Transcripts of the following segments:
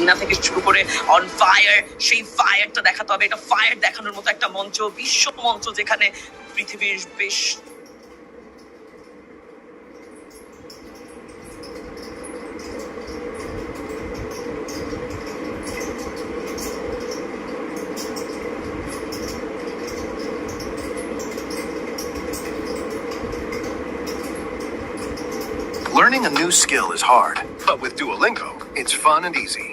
রিনা থেকে শুরু করে অন ফায়ার, সেই ফায়ারটা দেখাতে হবে। এটা ফায়ার দেখানোর মতো একটা মঞ্চ, বিশ্ব মঞ্চ, যেখানে পৃথিবীর বেশ Learning a new skill is hard, but with Duolingo, it's fun and easy.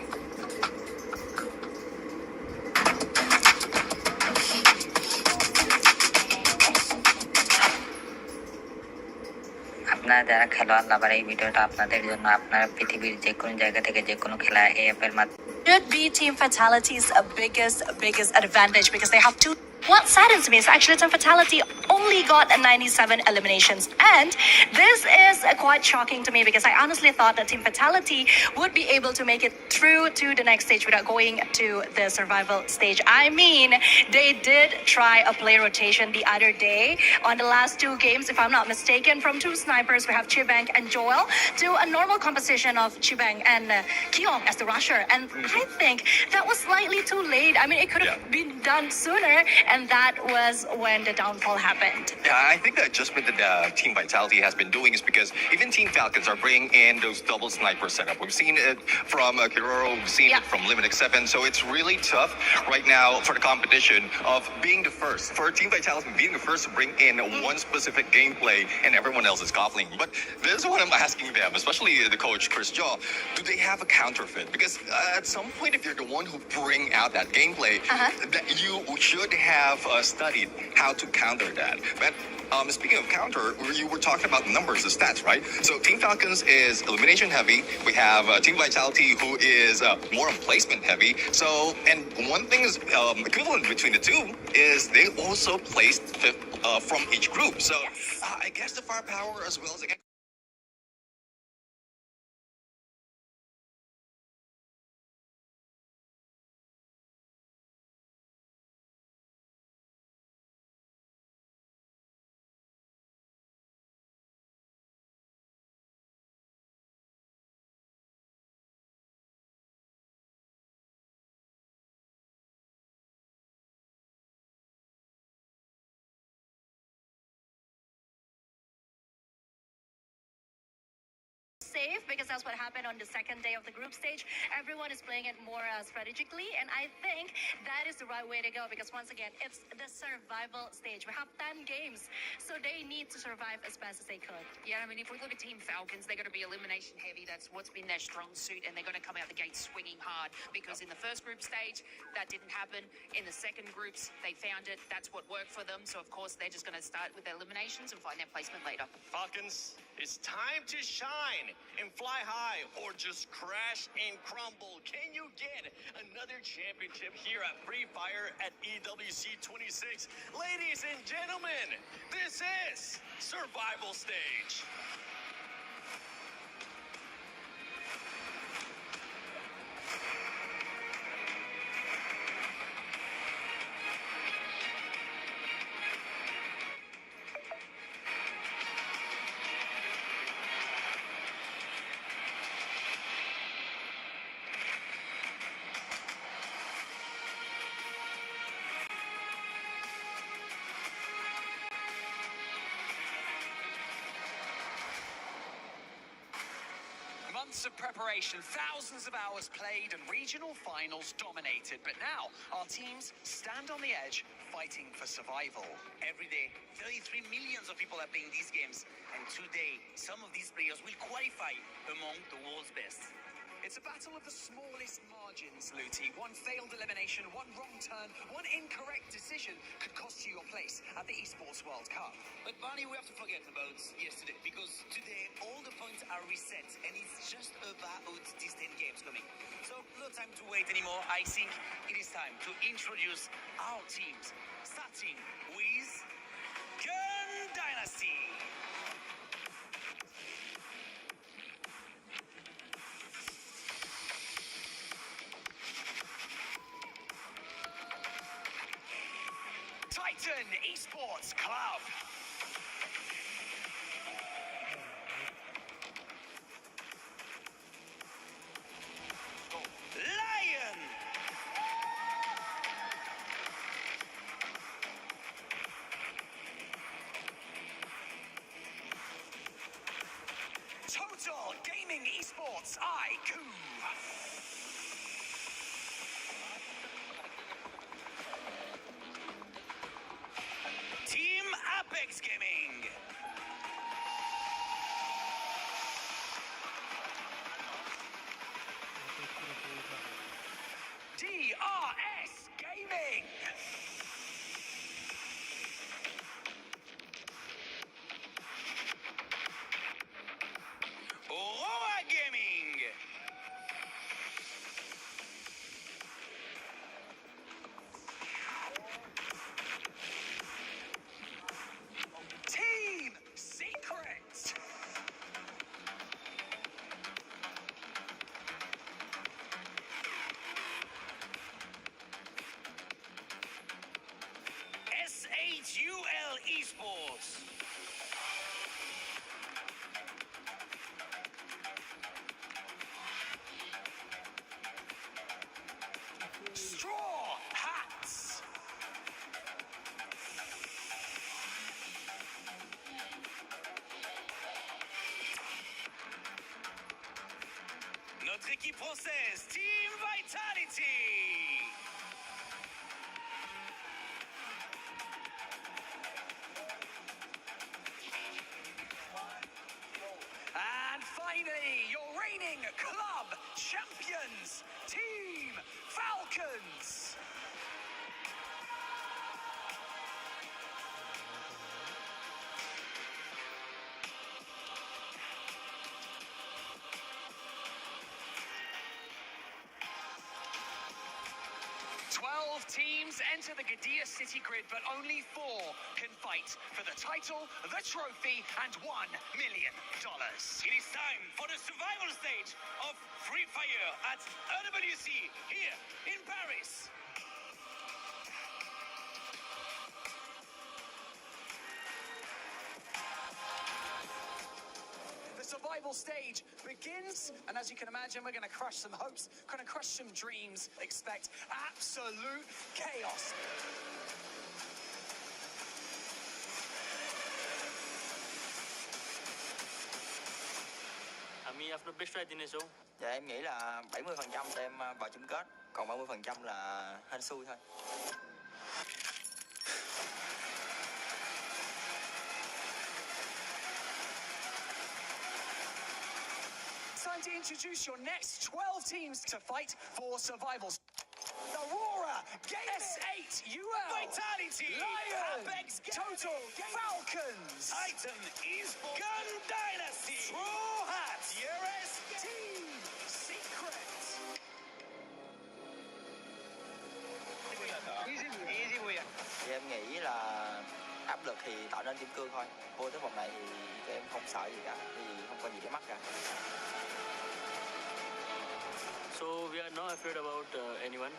আপনারা যারা খেলোয়াড় লাভার, এই ভিডিওটা আপনাদের জন্য। আপনারা পৃথিবীর যে কোনো জায়গা থেকে যে কোনো খেলা এই অ্যাপের মাধ্যমে should be Team Fatality's biggest advantage, because they have two. What saddens me is actually Team Fatality only got a 97 eliminations, and this is quite shocking to me, because I honestly thought that Team Fatality would be able to make it through to the next stage without going to the survival stage. I mean, they did try a play rotation the other day on the last two games, if I'm not mistaken. From two snipers, we have Chibang and Joel, to a normal composition of Chibang and Kyung as the rusher, and I think that was slightly too late. I mean, it could have been done sooner, and that was when the downfall happened. Yeah, I think the adjustment that Team Vitality has been doing is because even Team Falcons are bringing in those double sniper setup. We've seen it from Kiroro, we've seen it from Limited 7, so it's really tough right now for the competition of being the first. For Team Vitality being the first to bring in one specific gameplay and everyone else is gobbling. But this is what I'm asking them, especially the coach, Chris Jaw. Do they have a counterfeit? Because at some point, if you're the one who bring out that gameplay, that you should have studied how to counter that. But speaking of counter, you were talking about numbers, the stats, right? So Team Falcons is elimination heavy. We have Team Vitality, who is more on placement heavy. So, and one thing is equivalent between the two is they also placed fifth from each group. So I guess the firepower as well as Safe, because that's what happened on the second day of the group stage. Everyone is playing it more strategically, and I think that is the right way to go, because once again, it's the survival stage. We have 10 games, so they need to survive as best as they could. Yeah, I mean, if we look at Team Falcons, they're going to be elimination heavy. That's what's been their strong suit, and they're going to come out the gate swinging hard, because in the first group stage, that didn't happen. In the second groups, they found it. That's what worked for them. So, of course, they're just going to start with their eliminations and find their placement later. Falcons, it's time to shine and fly high, or just crash and crumble. Can you get another championship here at Free Fire at EWC 26? Ladies and gentlemen, this is Survival Stage. Months of preparation, thousands of hours played, and regional finals dominated. But now, our teams stand on the edge, fighting for survival. Every day, 33 millions of people are playing these games, and today, some of these players will qualify among the world's best. It's a battle of the smallest margins, Luti. One failed elimination, one wrong turn, one incorrect decision could cost you your place at the Esports World Cup. But Barney, we have to forget about yesterday, because today all the points are reset, and it's just about these 10 games coming. So no time to wait anymore. I think it is time to introduce our teams, starting with Gun Dynasty. Titan Esports Club. Esports IQ. Team Apex Gaming. DRS Gaming. Roma Gaming. Team Secret. SHUL Esports. Straw Hats. Notre équipe française, Team Vitality. And finally, your reigning club champions, Team Falcons. Teams enter the Gadia City grid, but only 4 can fight for the title, the trophy, and $1 million. It is time for the survival stage of Free Fire at RWC here in Paris. The survival stage begins, and as you can imagine, we're going to crush some hopes, going to crush some dreams. Expect absolute chaos. हामी आफ्नो best try दिनेछौँ. Dạ em nghĩ là 70% tụi em vào chung kết, còn 30% là hên xui thôi. Time to introduce your next 12 teams to fight for survival. Aurora, S8UL, Vitality, Lion, Apex Gaming, Total, Falcons, Titan Esports, Gun Dynasty, Straw Hats, DRS Team Secret. Thì em nghĩ là áp lực thì tạo nên kim cương thôi. Vô tới vòng này thì tụi em không sợ gì cả, thì không có gì để mắc cả. So we are not afraid about anyone.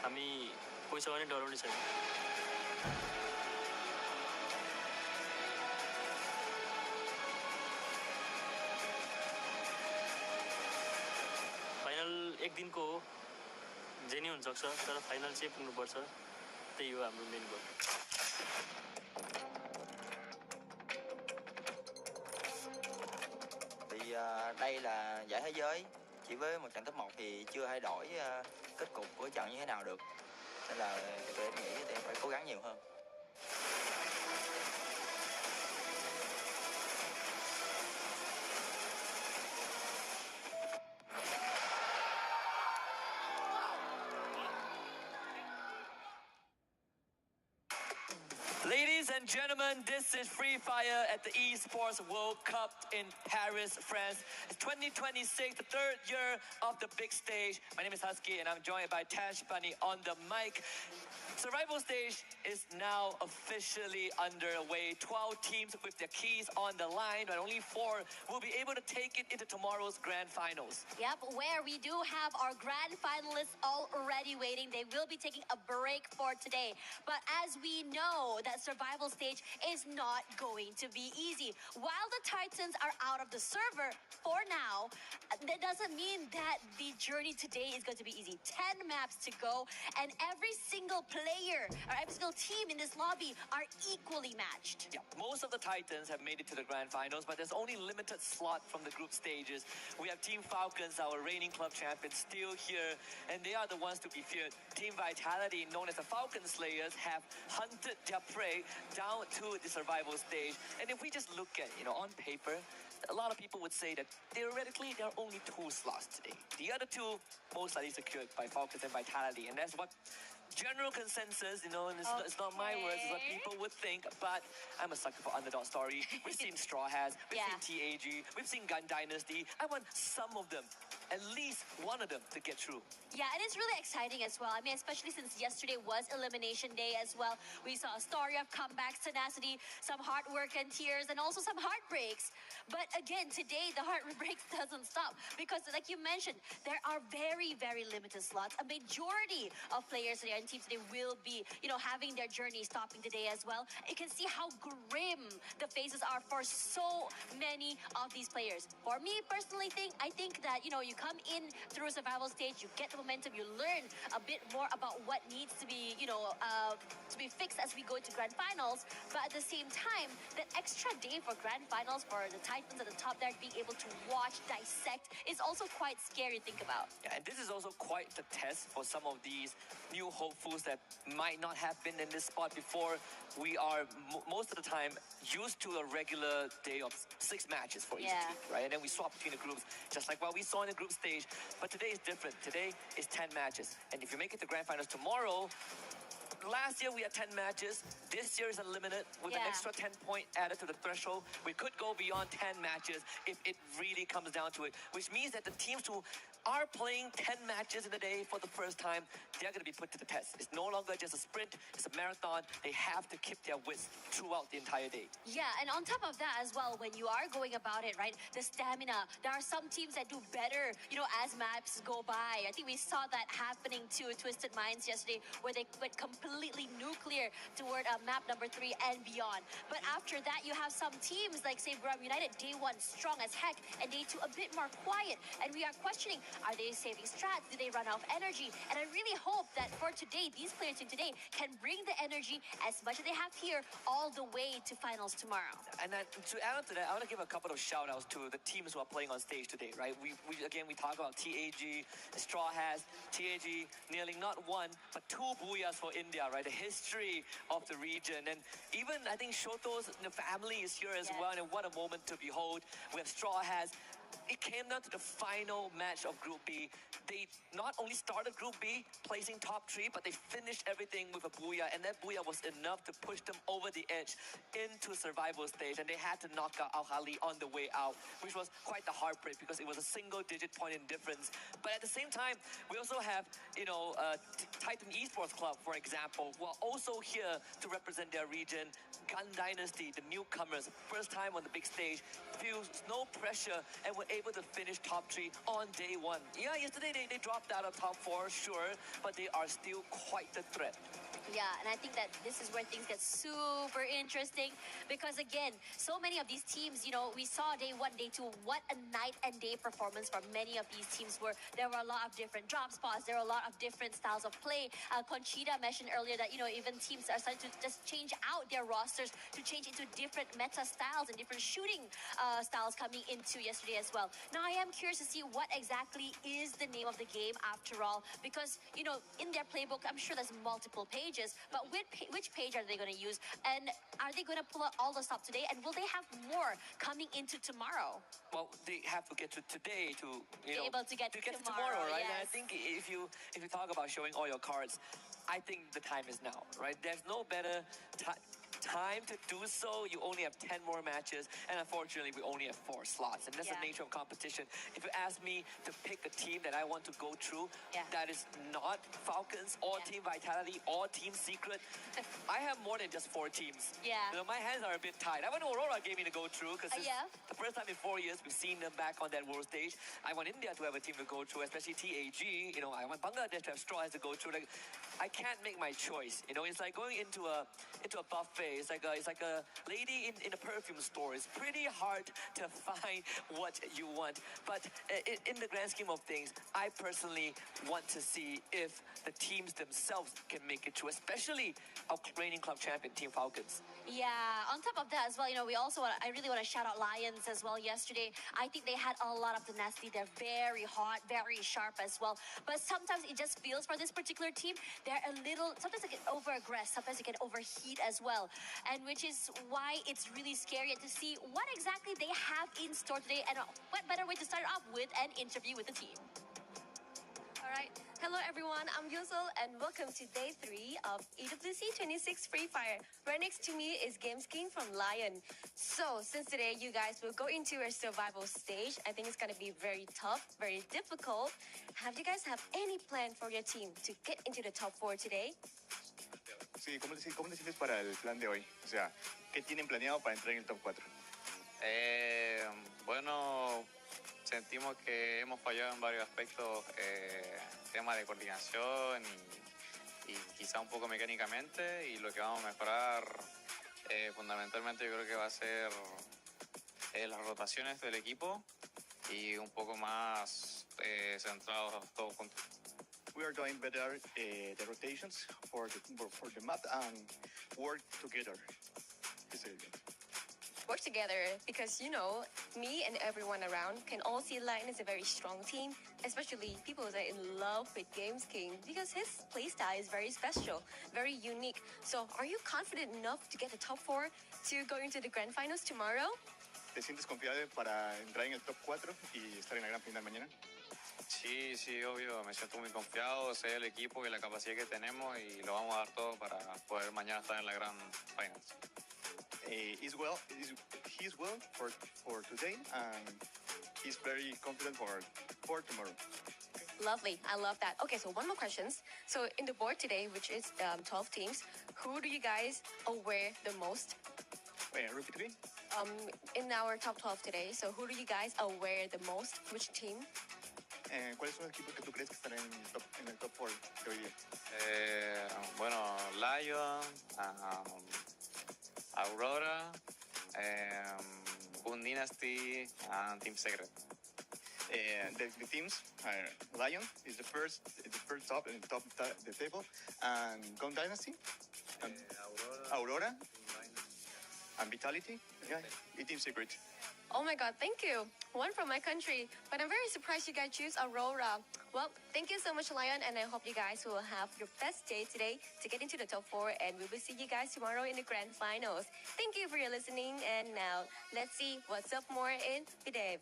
हामी कोहीसँग नि डराउने छैन. Final एक दिनको हो, जे नि हुन सक्छ, तर फाइनल चाहिँ पुग्नुपर्छ. त्यही हो हाम्रो main goal. Thì đây là giải thế giới, chỉ với một trận top 1 thì chưa thay đổi kết cục của trận như thế nào được, nên là tụi em nghĩ tụi em phải cố gắng nhiều hơn. Ladies and gentlemen, this is Free Fire at the Esports World Cup in Paris, France. It's 2026, the 3rd year of the big stage. My name is Husky and I'm joined by Tash Bunny on the mic. Survival stage is now officially underway. 12 teams with their keys on the line, but only 4 will be able to take it into tomorrow's grand finals. Yep, where we do have our grand finalists already waiting. They will be taking a break for today. But as we know, that survival stage is not going to be easy. While the Titans are out of the server for now, that doesn't mean that the journey today is going to be easy. 10 maps to go, and every single player player or every single team in this lobby are equally matched. Yeah, most of the Titans have made it to the grand finals, but there's only limited slot from the group stages. We have Team Falcons, our reigning club champions, still here, and they are the ones to be feared. Team Vitality, known as the Falcon Slayers, have hunted their prey down to the survival stage. And if we just look at, on paper, a lot of people would say that theoretically there are only 2 slots today. The other 2 most likely secured by Falcons and Vitality, and that's what general consensus, and it's not my words, it's what people would think, but I'm a sucker for underdog story. We've seen Straw Has, we've seen TAG, we've seen Gun Dynasty. I want some of them, at least one of them, to get through. Yeah, and it's really exciting as well. I mean, especially since yesterday was Elimination Day as well. We saw a story of comebacks, tenacity, some hard work and tears, and also some heartbreaks. But again, today, the heartbreaks doesn't stop because, like you mentioned, there are very, very limited slots. A majority of players today and teams today will be, having their journey stopping today as well. You can see how grim the faces are for so many of these players. For me, personally, I think that, you come in through a survival stage, you get the momentum, you learn a bit more about what needs to be, to be fixed as we go to grand finals. But at the same time, that extra day for grand finals for the Titans at the top there, being able to watch, dissect, is also quite scary to think about. Yeah, and this is also quite the test for some of these new hopefuls that might not have been in this spot before. We are most of the time used to a regular day of 6 matches for each team, right? And then we swap between the groups, just like what we saw in the group stage. But today is different. Today is 10 matches. And if you make it to grand finals tomorrow, last year we had 10 matches. This year is unlimited with an extra 10 point added to the threshold. We could go beyond 10 matches if it really comes down to it, which means that the teams who are playing 10 matches in a day for the first time, they're going to be put to the test. It's no longer just a sprint, it's a marathon. They have to keep their wits throughout the entire day. Yeah, and on top of that as well, when you are going about it, right, the stamina, there are some teams that do better, as maps go by. I think we saw that happening to Twisted Minds yesterday, where they went completely nuclear toward map number 3 and beyond. But after that, you have some teams like, say, Grub United, day 1 strong as heck, and day 2 a bit more quiet. And we are questioning, are they saving strats? Do they run out of energy? And I really hope that for today, these players in today can bring the energy as much as they have here all the way to finals tomorrow. And then to add on to that, I want to give a couple of shout outs to the teams who are playing on stage today, right? We talk about TAG, Straw Has, TAG nearly not 1, but 2 booyahs for India, right? The history of the region. And even, I think, Shoto's family is here as well, and what a moment to behold. We have Straw Has. It came down to the final match of Group B. They not only started Group B placing top 3, but they finished everything with a booyah, and that booyah was enough to push them over the edge into survival stage, and they had to knock out Al-Khali on the way out, which was quite the heartbreak because it was a single-digit point in difference. But at the same time, we also have, Titan Esports Club, for example, who are also here to represent their region. Gun Dynasty, the newcomers, first time on the big stage, feels no pressure and were able to finish top 3 on day 1. Yeah, yesterday they dropped out of top 4, sure, but they are still quite the threat. Yeah, and I think that this is where things get super interesting because, again, so many of these teams, we saw day 1, day 2, what a night and day performance for many of these teams were. There were a lot of different drop spots. There were a lot of different styles of play. Conchita mentioned earlier that, even teams are starting to just change out their rosters to change into different meta styles and different shooting styles coming into yesterday as well. Now, I am curious to see what exactly is the name of the game after all because, in their playbook, I'm sure there's multiple pages. But which page are they going to use? And are they going to pull out all the stuff today? And will they have more coming into tomorrow? Well, they have to get to today to be able to get to tomorrow, right? Yes. And I think if you talk about showing all your cards, I think the time is now, right? There's no better time to do so. You only have 10 more matches, and unfortunately we only have 4 slots, and that's the nature of competition. If you ask me to pick a team that I want to go through that is not Falcons or Team Vitality or Team Secret, I have more than just 4 teams. My hands are a bit tied. I want Aurora Gaming to go through because it's the first time in 4 years we've seen them back on that world stage. I want India to have a team to go through, especially TAG. I want Bangladesh to have Straw Has to go through. Like, I can't make my choice. It's like going into a buffet say. It's like a lady in a perfume store. It's pretty hard to find what you want. But in the grand scheme of things, I personally want to see if the teams themselves can make it through, especially our reigning club champion, Team Falcons. Yeah, on top of that as well, I really want to shout out Lions as well yesterday. I think they had a lot of tenacity. They're very hot, very sharp as well. But sometimes it just feels for this particular team, sometimes they get over aggressive, sometimes they get overheat as well. And which is why it's really scary to see what exactly they have in store today. And what better way to start off with an interview with the team. All right. Hello, everyone. I'm Yusel, and welcome to day 3 of EWC 26 Free Fire. Right next to me is Games King from Lion. So, since today you guys will go into a survival stage, I think it's going to be very tough, very difficult. Have you guys have any plan for your team to get into the top 4 today? Sí, ¿cómo te sientes para el plan de hoy? O sea, ¿qué tienen planeado para entrar en el top 4? Bueno, sentimos que hemos fallado en varios aspectos, tema de coordinación y quizá un poco mecánicamente, y lo que vamos a mejorar fundamentalmente yo creo que va a ser las rotaciones del equipo y un poco más centrados todos juntos. We are doing better the rotations for the map and work together. Work together because, me and everyone around can all see Lion is a very strong team, especially people that are in love with Games King because his playstyle is very special, very unique. So are you confident enough to get the top 4 to go into the grand finals tomorrow? ¿Te sientes confiado para entrar en el top 4 y estar en la gran final mañana? Sí, obvio, me siento muy confiado, sé el equipo y la capacidad que tenemos y lo vamos a dar todo para poder mañana estar en la gran finals. He's well for today, and he's very confident for tomorrow. Lovely, I love that. Okay, so one more questions. So in the board today, which is 12 teams, who do you guys aware the most? Wait, repeat again? In our top 12 today, so who do you guys aware the most? Which team? ¿Cuáles son los equipos que tú crees que están en el top 4 de hoy día? Bueno, Lion, Aurora, Boon Dynasty, and Team Secret. The teams are Lion is the first top in the top the table, and Gun Dynasty, and Aurora, and Vitality, yeah, and Team Secret. Oh my God, thank you. One from my country, but I'm very surprised you guys choose Aurora. Well, thank you so much, Lion, and I hope you guys will have your best day today to get into the top 4, and we will see you guys tomorrow in the grand finals. Thank you for your listening, and now let's see what's up more in Videv.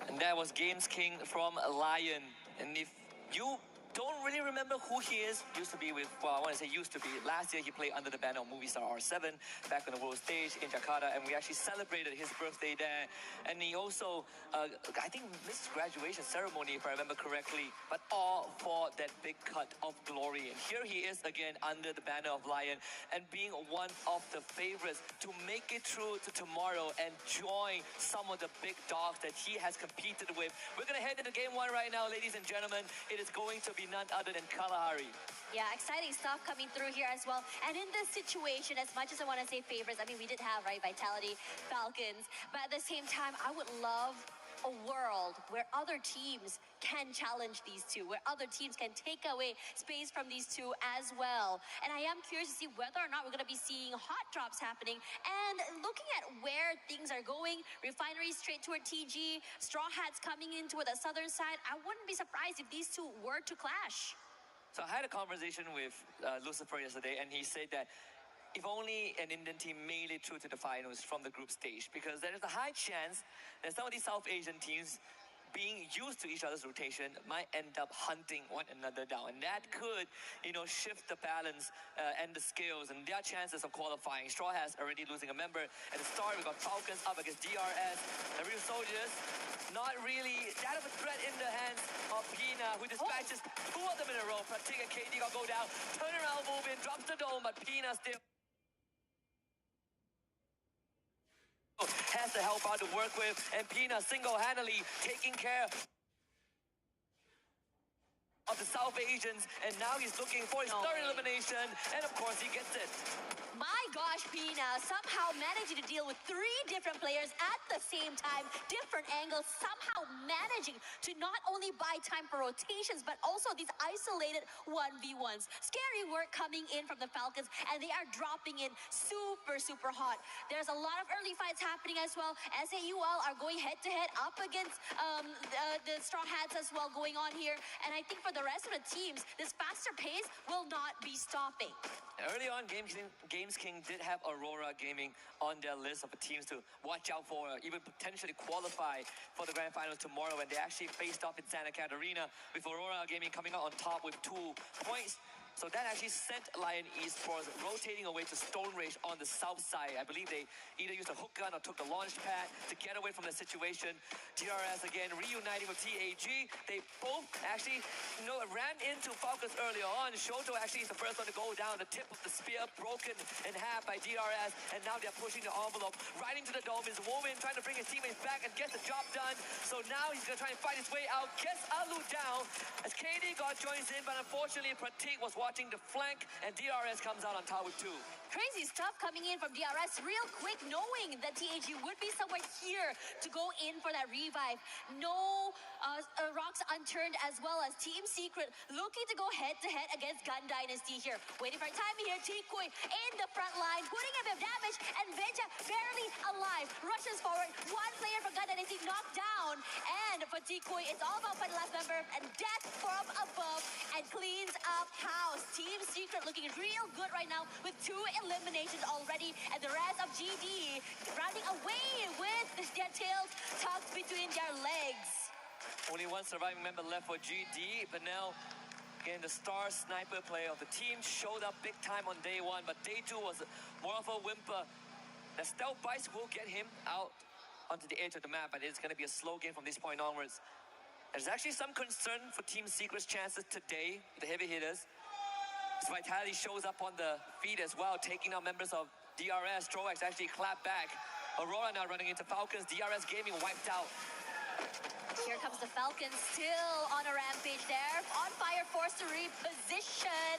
And that was Games King from Lion. And if you don't really remember who he is, used to be, last year he played under the banner of Movistar R7 back on the world stage in Jakarta, and we actually celebrated his birthday there. And he also, I think, missed his graduation ceremony, if I remember correctly, but all for that big cut of glory. And here he is again under the banner of Lion and being one of the favorites to make it through to tomorrow and join some of the big dogs that he has competed with. We're going to head into game 1 right now, ladies and gentlemen. It is going to be none other than Kalahari. Yeah, exciting stuff coming through here as well. And in this situation, as much as I want to say favorites, I mean, we did have, right, Vitality, Falcons. But at the same time, I would love a world where other teams can challenge these two, where other teams can take away space from these two as well. And I am curious to see whether or not we're going to be seeing hot drops happening. And looking at where things are going, Refinery straight toward TG, Straw Hats coming in toward the southern side, I wouldn't be surprised if these two were to clash. So I had a conversation with Lucifer yesterday, and he said that if only an Indian team made it through to the finals from the group stage, because there is a high chance that some of these South Asian teams, being used to each other's rotation, might end up hunting one another down. And that could, shift the balance and the skills and their chances of qualifying. Straw Hats already losing a member. At the start, we got Falcons up against DRS. The Real Soldiers, not really that of a threat in the hands of Pina, who dispatches 2 of them in a row. Pratik and KD got go down. Turn around, move in, drops the dome, but Pina still has to help out to work with, and Pina single-handedly taking care of the South Asians, and now he's looking for his third elimination, and of course he gets it. My gosh, Pina, somehow managing to deal with 3 different players at the same time, different angles, somehow managing to not only buy time for rotations, but also these isolated 1v1s. Scary work coming in from the Falcons, and they are dropping in super, super hot. There's a lot of early fights happening as well. SAUL are going head-to-head up against the Straw Hats as well going on here, and I think for the rest of the teams, this faster pace will not be stopping. Early on, Games King did have Aurora Gaming on their list of teams to watch out for, even potentially qualify for the grand finals tomorrow when they actually faced off in Santa Catarina, with Aurora Gaming coming out on top with 2 points. So that actually sent Lion Esports rotating away to Stone Rage on the south side. I believe they either used a hook gun or took the launch pad to get away from the situation. DRS again reuniting with TAG. They both actually ran into Falcons earlier on. Shoto actually is the first one to go down. The tip of the spear broken in half by DRS, and now they're pushing the envelope right into the dome. Is Woman trying to bring his teammates back and get the job done. So now he's going to try and fight his way out. Gets Alu down as KD God joins in, but unfortunately Pratik was watching the flank, and DRS comes out on top with 2. Crazy stuff coming in from DRS real quick, knowing that TAG would be somewhere here to go in for that revive. No rocks unturned, as well as Team Secret looking to go head-to-head against Gun Dynasty here. Waiting for time here, Tikui in the front line, putting a bit of damage, and Veja barely alive. Rushes forward, 1 player from Gun Dynasty knocked down, and for Tikui, it's all about find the last member, and death from above, and cleans up house. Team Secret looking real good right now with 2 eliminations already, and the rest of GD rounding away with their tails tucked between their legs. Only 1 surviving member left for GD, but now again the star sniper player of the team showed up big time on day 1, but day 2 was more of a whimper. The stealth bites will get him out onto the edge of the map, but it's going to be a slow game from this point onwards. There's actually some concern for Team Secret's chances today, the heavy hitters. Vitality shows up on the feed as well, taking out members of DRS. Stroax actually clapped back. Aurora now running into Falcons. DRS Gaming wiped out. Here comes the Falcons, still on a rampage there. On fire, forced to reposition,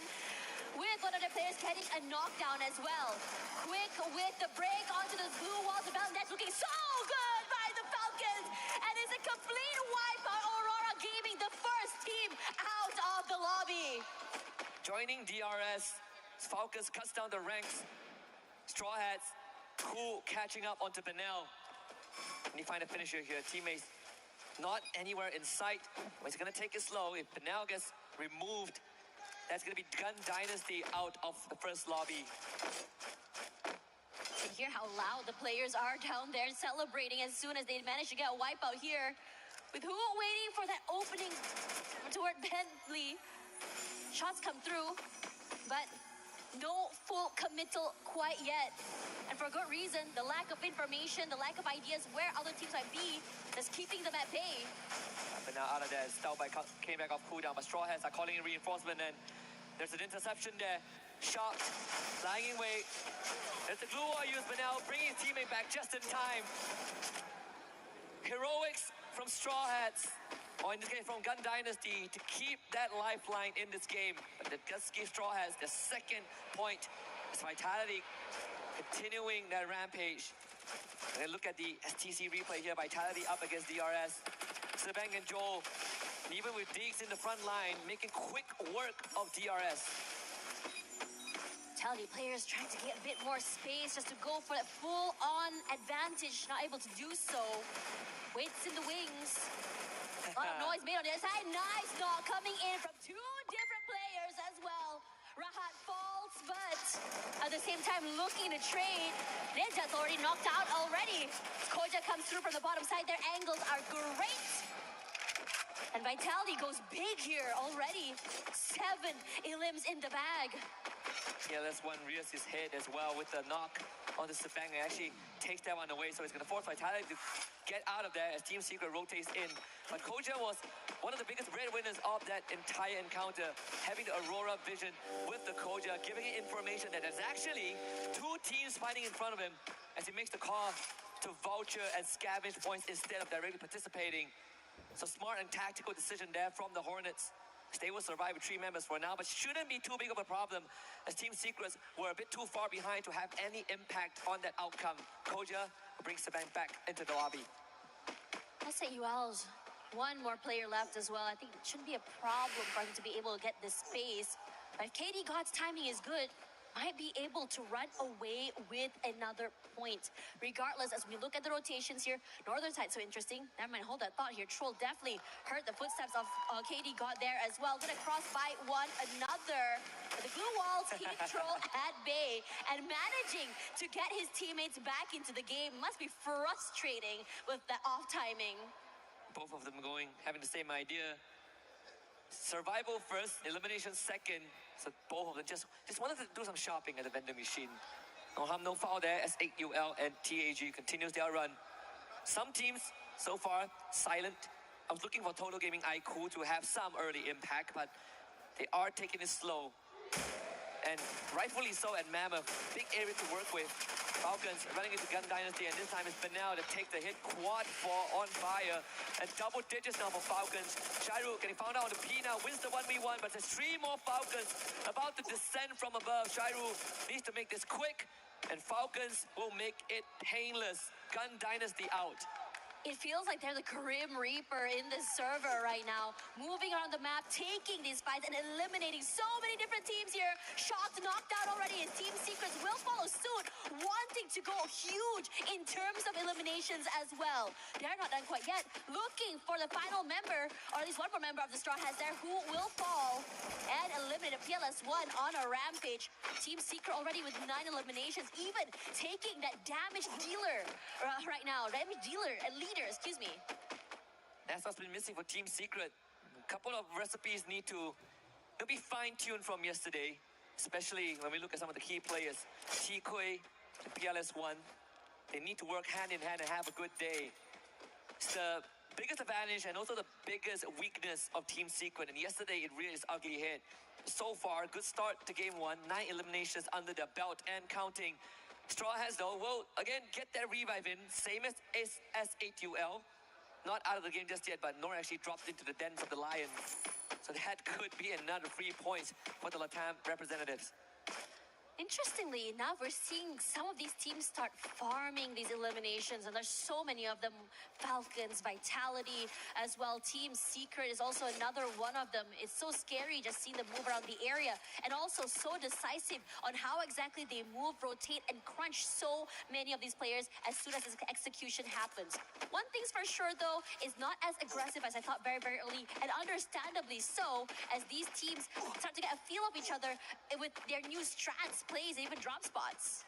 with one of the players getting a knockdown as well. Quick with the break onto the blue walls. The Falcons looking so good by the Falcons. And it's a complete wipe by Aurora Gaming, the first team out of the lobby. Joining DRS, Falcons cuts down the ranks. Straw Hats, cool, catching up onto Benel. And you find a finisher here. Teammates not anywhere in sight. But he's going to take it slow. If Benel gets removed, that's going to be Gun Dynasty out of the first lobby. And hear how loud the players are down there celebrating as soon as they manage to get a wipeout here. With who waiting for that opening toward Bentley. Shots come through, but no full committal quite yet. And for good reason, the lack of information, the lack of ideas where other teams might be, that's keeping them at bay. But now out of there, Stout by came back off cooldown, but Straw Hats are calling in reinforcement, and there's an interception there. Shot, lying in wait. There's the glue wall used, but now bringing his teammate back just in time. Heroics from Straw Hats, or in this case from Gun Dynasty, to keep that lifeline in this game. But the Dusky Straw Hats, the 2nd point. It's Vitality continuing that rampage. And then look at the STC replay here. Vitality up against DRS. Sebang and Joel, and even with Deeks in the front line, making quick work of DRS. Vitality players trying to get a bit more space just to go for that full-on advantage, not able to do so. Waits in the wings. A lot of noise made on the other side. Nice knock coming in from 2 different players as well. Rahat falls, but at the same time looking to trade. Ninja's already knocked out already. Koja comes through from the bottom side. Their angles are great. And Vitality goes big here already. 7 elims in the bag. Yeah, that's one rears his head as well with the knock on the Sebang. It actually takes that one away, so it's going to force Vitality to get out of there as Team Secret rotates in. But Koja was one of the biggest breadwinners of that entire encounter, having the Aurora vision with the Koja, giving it information that there's actually 2 teams fighting in front of him as he makes the call to voucher and scavenge points instead of directly participating. So smart and tactical decision there from the Hornets. Stay will survive with 3 members for now, but shouldn't be too big of a problem as Team Secrets were a bit too far behind to have any impact on that outcome. Koja brings the bank back into the lobby. SAUL's one more player left as well. I think it shouldn't be a problem for him to be able to get this space. But if KD God's timing is good, might be able to run away with another point. Regardless, as we look at the rotations here, Northern side so interesting. Never mind, hold that thought here. Troll definitely heard the footsteps of KD God there as well. Gonna cross by one another. But the blue walls keep Troll at bay and managing to get his teammates back into the game. Must be frustrating with the off timing. Both of them having the same idea. Survival first, elimination second. So both of them just wanted to do some shopping at the vending machine. No harm, no foul there as SAUL and TAIJUR continues their run. Some teams so far silent. I was looking for Total Gaming IQ to have some early impact, but they are taking it slow. And rightfully so at Mammoth. Big area to work with. Falcons running into Gun Dynasty, and this time it's Benel to take the hit. Quad 4 on fire. And double digits now for Falcons. Shairu getting found out on the P now, wins the 1v1, but there's 3 more Falcons about to descend from above. Shairu needs to make this quick, and Falcons will make it painless. Gun Dynasty out. It feels like they're the Grim Reaper in this server right now. Moving around the map, taking these fights and eliminating so many different teams here. Shocked, knocked out already, and Team Secrets will follow suit, wanting to go huge in terms of eliminations as well. They're not done quite yet. Looking for the final member, or at least one more member of the Straw Hats there, who will fall and eliminate a PLS1 on a rampage. Team Secret already with 9 eliminations, even taking that damage dealer right now. Damage dealer and leader, excuse me. That's what's been missing for Team Secret. A couple of recipes need to be fine-tuned from yesterday, especially when we look at some of the key players. T-Kui and PLS1, they need to work hand in hand and have a good day. It's the biggest advantage and also the biggest weakness of Team Secret, and yesterday it really is ugly hit. So far, good start to game 1, 9 eliminations under their belt and counting. Straw Hats though will again get their revive in, same as SAUL. Not out of the game just yet, but Nor actually dropped into the dens of the Lion. So that could be another 3 points for the LATAM representatives. Interestingly enough, we're seeing some of these teams start farming these eliminations, and there's so many of them. Falcons, Vitality as well. Team Secret is also another one of them. It's so scary just seeing them move around the area, and also so decisive on how exactly they move, rotate, and crunch so many of these players as soon as this execution happens. One thing's for sure though, is not as aggressive as I thought very, very early, and understandably so, as these teams start to get a feel of each other with their new strats, plays, even drop spots.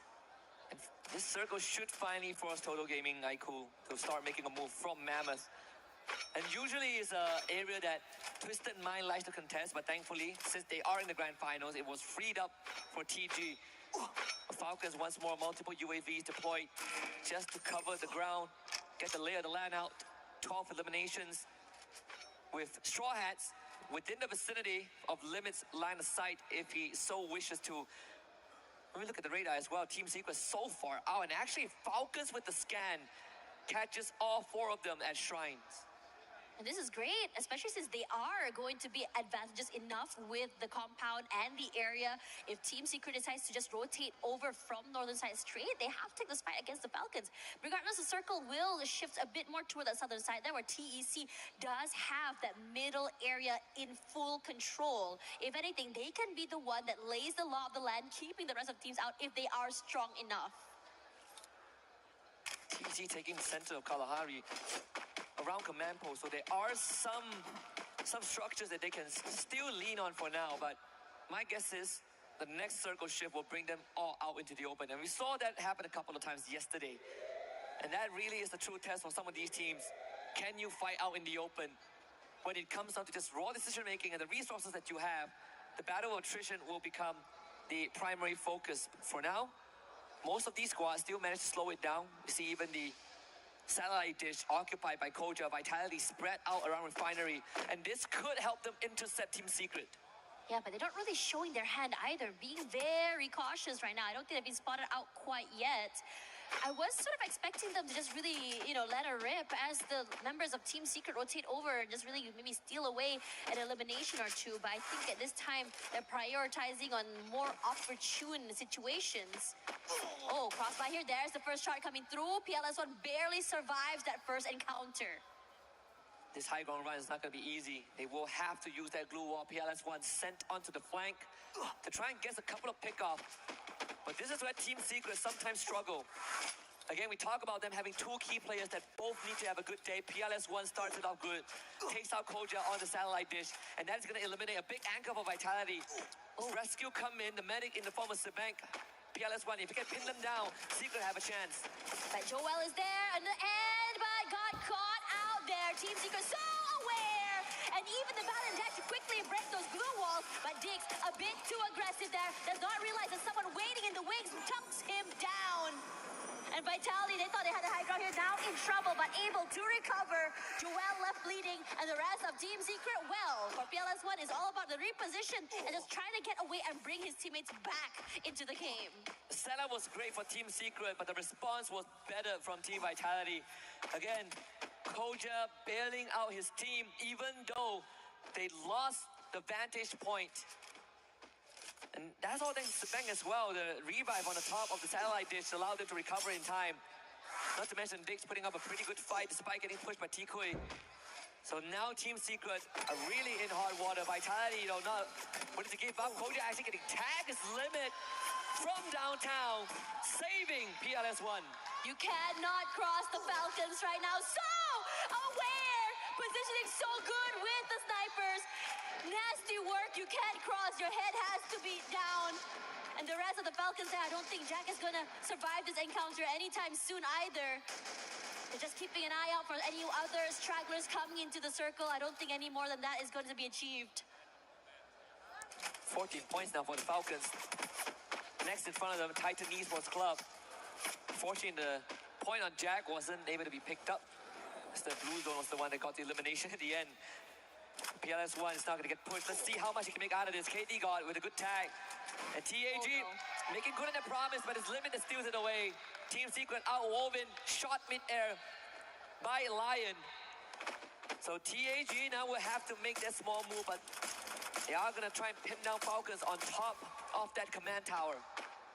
And this circle should finally force Total Gaming IQ to start making a move from Mammoth. And usually it's an area that Twisted Mind likes to contest, but thankfully, since they are in the grand finals, it was freed up for TG. Falcons once more, multiple UAVs deployed just to cover the ground, get the lay of the land out. 12 eliminations with Straw Hats within the vicinity of Limit's line of sight if he so wishes to. When we look at the radar as well, Team Secret so far out, and actually Falcons with the scan catches all 4 of them at shrines. And this is great, especially since they are going to be advantageous enough with the compound and the area. If Team Secret decides to just rotate over from northern side straight, they have to take this fight against the Falcons. Regardless, the circle will shift a bit more toward the southern side there, where TEC does have that middle area in full control. If anything, they can be the one that lays the law of the land, keeping the rest of the teams out if they are strong enough. TEC taking the center of Kalahari around command post, so there are some structures that they can still lean on for now, but my guess is the next circle shift will bring them all out into the open, and we saw that happen a couple of times yesterday, and that really is the true test for some of these teams. Can you fight out in the open? When it comes down to just raw decision making and the resources that you have, the battle of attrition will become the primary focus. For now, most of these squads still manage to slow it down. You see even the satellite dish occupied by Koja, Vitality spread out around Refinery, and this could help them intercept Team Secret. Yeah, but they're not really showing their hand either, being very cautious right now. I don't think they've been spotted out quite yet. I was sort of expecting them to just really, let her rip as the members of Team Secret rotate over and just really maybe steal away an elimination or two. But I think at this time, they're prioritizing on more opportune situations. Oh, crossbar here. There's the first shot coming through. PLS1 barely survives that first encounter. This high ground run is not going to be easy. They will have to use that glue wall. PLS1 sent onto the flank to try and get a couple of pickoff. But this is where Team Secret sometimes struggle. Again, we talk about them having two key players that both need to have a good day. PLS1 starts it off good, takes out Koja on the satellite dish, and that is going to eliminate a big anchor for Vitality. Rescue come in, the medic in the form of Sebank. PLS1, if you can pin them down, Secret have a chance. But Joel is there on the end, but got caught out there. Team Secret so aware. And even the Valiant dash to quickly break those glue walls. But Diggs a bit too aggressive there. Does not realize there's someone waiting in the wings, chunks him down. And Vitality, they thought they had a high ground here, now in trouble, but able to recover. Joel left bleeding, and the rest of Team Secret, well, for PLS1 is all about the reposition and just trying to get away and bring his teammates back into the game. The setup was great for Team Secret, but the response was better from Team Vitality. Again, Koja bailing out his team, even though they lost the vantage point. And that's all thanks to Bang as well. The revive on the top of the satellite dish allowed them to recover in time. Not to mention Diggs putting up a pretty good fight despite getting pushed by Tikui. So now Team Secret are really in hot water. Vitality, not willing to give up. Koja actually getting tagged his limit from downtown, saving PLS1. You cannot cross the Falcons right now. So aware, positioning so good with the snipers. Nasty work, you can't cross, your head has to be down. And the rest of the Falcons there, I don't think Jack is gonna survive this encounter anytime soon either. They're just keeping an eye out for any other stragglers coming into the circle. I don't think any more than that is going to be achieved. 14 points now for the Falcons. Next in front of them, Titan Esports Club. Fortunately, the point on Jack wasn't able to be picked up. The blue zone was the one that got the elimination at the end. PLS1 is not going to get pushed. Let's see how much he can make out of this. KD got with a good tag. And TAG making good on their promise, but his limit that steals it away. Team Secret outwoven, shot mid-air by Lion. So TAG now will have to make that small move, but they are going to try and pin down Falcons on top of that command tower.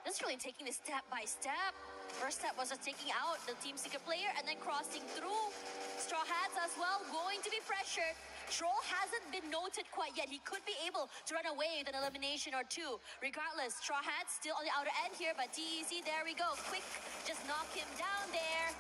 Just really taking this step by step. First step was just taking out the Team Secret player and then crossing through. Straw Hats as well, going to be pressured. Troll hasn't been noted quite yet. He could be able to run away with an elimination or two. Regardless, Straw Hats still on the outer end here, but TEC, there we go. Quick, just knock him down there.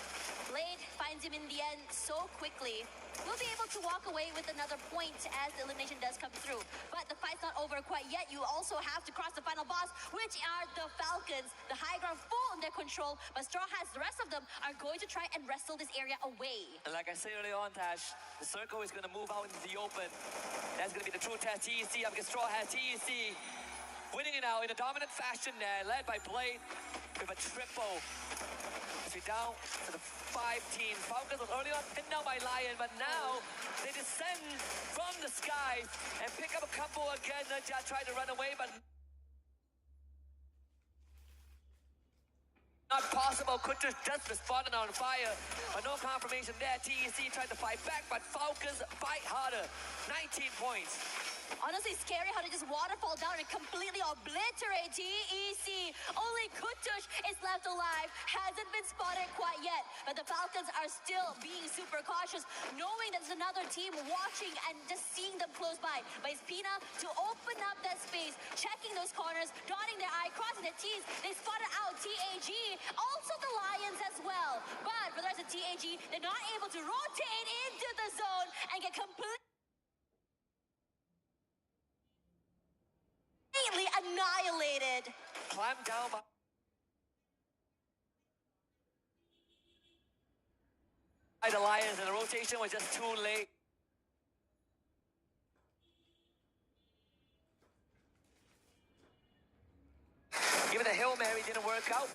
Blade finds him in the end so quickly. We'll be able to walk away with another point as the elimination does come through. But the fight's not over quite yet. You also have to cross the final boss, which are the Falcons. The high ground full in their control, but Straw Hats, the rest of them, are going to try and wrestle this area away. And like I said earlier on, Tash, the circle is going to move out into the open. That's going to be the true test. TEC up against Straw Hats. TEC winning it out in a dominant fashion there, led by Blade with a triple. So down to the 5 teams. Falcons was early on pinned down by Lion, but now they descend from the sky and pick up a couple again. Najat tried to run away, but not possible. Kunters just responded on fire, but no confirmation there. TEC tried to fight back, but Falcons fight harder. 19 points. Honestly, scary how they just waterfall down and completely obliterate TEC. Only Kutush is left alive. Hasn't been spotted quite yet. But the Falcons are still being super cautious, knowing that there's another team watching and just seeing them close by. But it's Pina to open up that space, checking those corners, dotting their eye, crossing their T's. They spotted out TAG, also the Lions as well. But for the rest of TAG, they're not able to rotate into the zone and get completely annihilated. Climbed down by the Lions, and the rotation was just too late. Even the Hail Mary didn't work out.